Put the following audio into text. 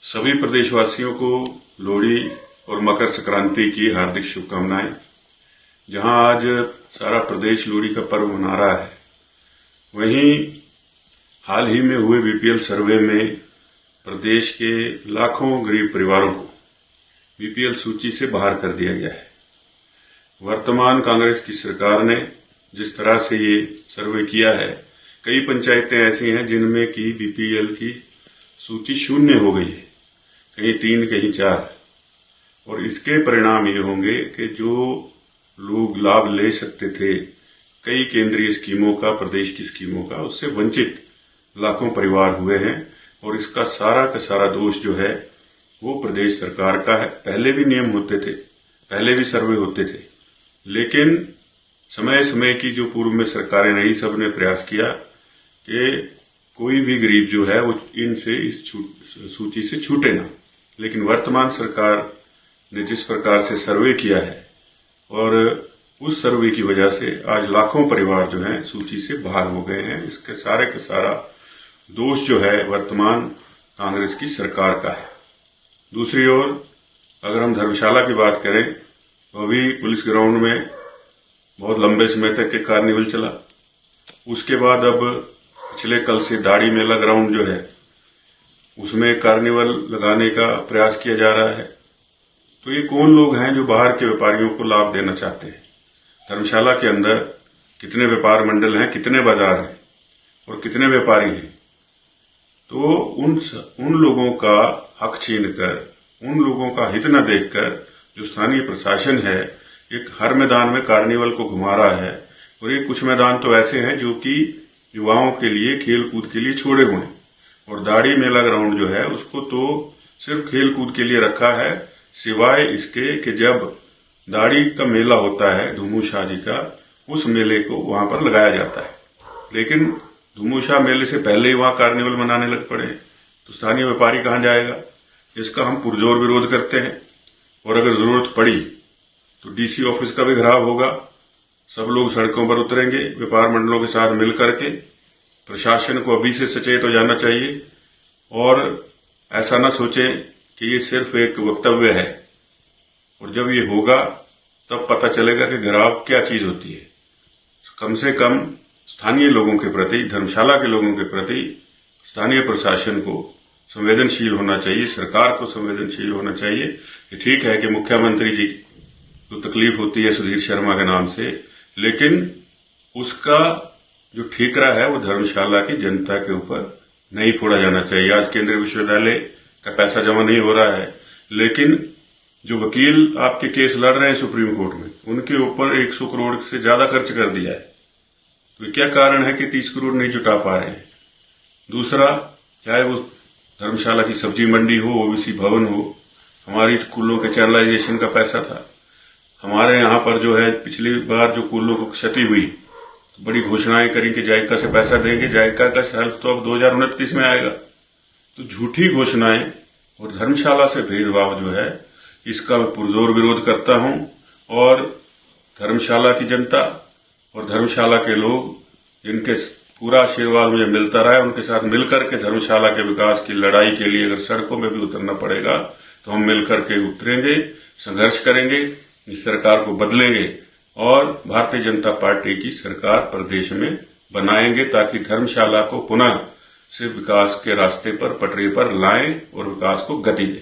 सभी प्रदेशवासियों को लोहड़ी और मकर संक्रांति की हार्दिक शुभकामनाएं। जहां आज सारा प्रदेश लोहड़ी का पर्व मना रहा है, वहीं हाल ही में हुए बीपीएल सर्वे में प्रदेश के लाखों गरीब परिवारों को बीपीएल सूची से बाहर कर दिया गया है। वर्तमान कांग्रेस की सरकार ने जिस तरह से ये सर्वे किया है, कई पंचायतें ऐसी हैं जिनमें की बीपीएल की सूची शून्य हो गई है, कहीं 3 कहीं 4। और इसके परिणाम ये होंगे कि जो लोग लाभ ले सकते थे कई केंद्रीय स्कीमों का, प्रदेश की स्कीमों का, उससे वंचित लाखों परिवार हुए हैं। और इसका सारा का सारा दोष जो है वो प्रदेश सरकार का है। पहले भी नियम होते थे, पहले भी सर्वे होते थे, लेकिन समय समय की जो पूर्व में सरकारें रही, सबने प्रयास किया कि कोई भी गरीब जो है वो इनसे इस सूची से छूटे ना। लेकिन वर्तमान सरकार ने जिस प्रकार से सर्वे किया है और उस सर्वे की वजह से आज लाखों परिवार जो हैं सूची से बाहर हो गए हैं। इसके सारे का सारा दोष जो है वर्तमान कांग्रेस की सरकार का है। दूसरी ओर अगर हम धर्मशाला की बात करें तो अभी पुलिस ग्राउंड में बहुत लंबे समय तक के कार्निवल चला। उसके बाद अब पिछले कल से दाढ़ी मेला ग्राउंड जो है उसमें कार्निवल लगाने का प्रयास किया जा रहा है। तो ये कौन लोग हैं जो बाहर के व्यापारियों को लाभ देना चाहते हैं? धर्मशाला के अंदर कितने व्यापार मंडल हैं, कितने बाजार हैं और कितने व्यापारी हैं? तो उन लोगों का हक छीनकर, उन लोगों का हित न देखकर जो स्थानीय प्रशासन है एक हर मैदान में कार्निवल को घुमा रहा है। और ये कुछ मैदान तो ऐसे हैं जो कि युवाओं के लिए, खेल कूद के लिए छोड़े हुए हैं। और दाढ़ी मेला ग्राउंड जो है उसको तो सिर्फ खेल कूद के लिए रखा है, सिवाय इसके कि जब दाढ़ी का मेला होता है धूमू शाह जी का, उस मेले को वहां पर लगाया जाता है। लेकिन धूमू शाह मेले से पहले ही वहां कार्निवल मनाने लग पड़े, तो स्थानीय व्यापारी कहां जाएगा? इसका हम पुरजोर विरोध करते हैं। और अगर जरूरत पड़ी तो डीसी ऑफिस का भी घेराव होगा, सब लोग सड़कों पर उतरेंगे व्यापार मंडलों के साथ मिलकर के। प्रशासन को अभी से सचेत हो जाना चाहिए और ऐसा न सोचें कि ये सिर्फ एक वक्तव्य है। और जब ये होगा तब पता चलेगा कि घेराव क्या चीज होती है। कम से कम स्थानीय लोगों के प्रति, धर्मशाला के लोगों के प्रति स्थानीय प्रशासन को संवेदनशील होना चाहिए, सरकार को संवेदनशील होना चाहिए। ये ठीक है कि मुख्यमंत्री जी को तकलीफ होती है सुधीर शर्मा के नाम से, लेकिन उसका जो ठीकरा है वो धर्मशाला की जनता के ऊपर नहीं फोड़ा जाना चाहिए। आज केंद्रीय विश्वविद्यालय का पैसा जमा नहीं हो रहा है, लेकिन जो वकील आपके केस लड़ रहे हैं सुप्रीम कोर्ट में, उनके ऊपर 100 करोड़ से ज्यादा खर्च कर दिया है। तो क्या कारण है कि 30 करोड़ नहीं जुटा पा रहे हैं? दूसरा, चाहे वो धर्मशाला की सब्जी मंडी हो, ओबीसी भवन हो, हमारी स्कूलों के चैनलाइजेशन का पैसा था। हमारे यहाँ पर जो है पिछली बार जो कूलों को क्षति हुई तो बड़ी घोषणाएं करी कि जायका से पैसा देंगे, जायका का शेल्फ तो अब 2029 में आएगा। तो झूठी घोषणाएं और धर्मशाला से भेदभाव जो है इसका मैं पुरजोर विरोध करता हूं। और धर्मशाला की जनता और धर्मशाला के लोग, जिनके पूरा आशीर्वाद मुझे मिलता रहा है, उनके साथ मिलकर के धर्मशाला के विकास की लड़ाई के लिए अगर सड़कों में भी उतरना पड़ेगा तो हम मिलकर के उतरेंगे, संघर्ष करेंगे, इस सरकार को बदलेंगे और भारतीय जनता पार्टी की सरकार प्रदेश में बनाएंगे, ताकि धर्मशाला को पुनः से विकास के रास्ते पर, पटरी पर लाएं और विकास को गति दें।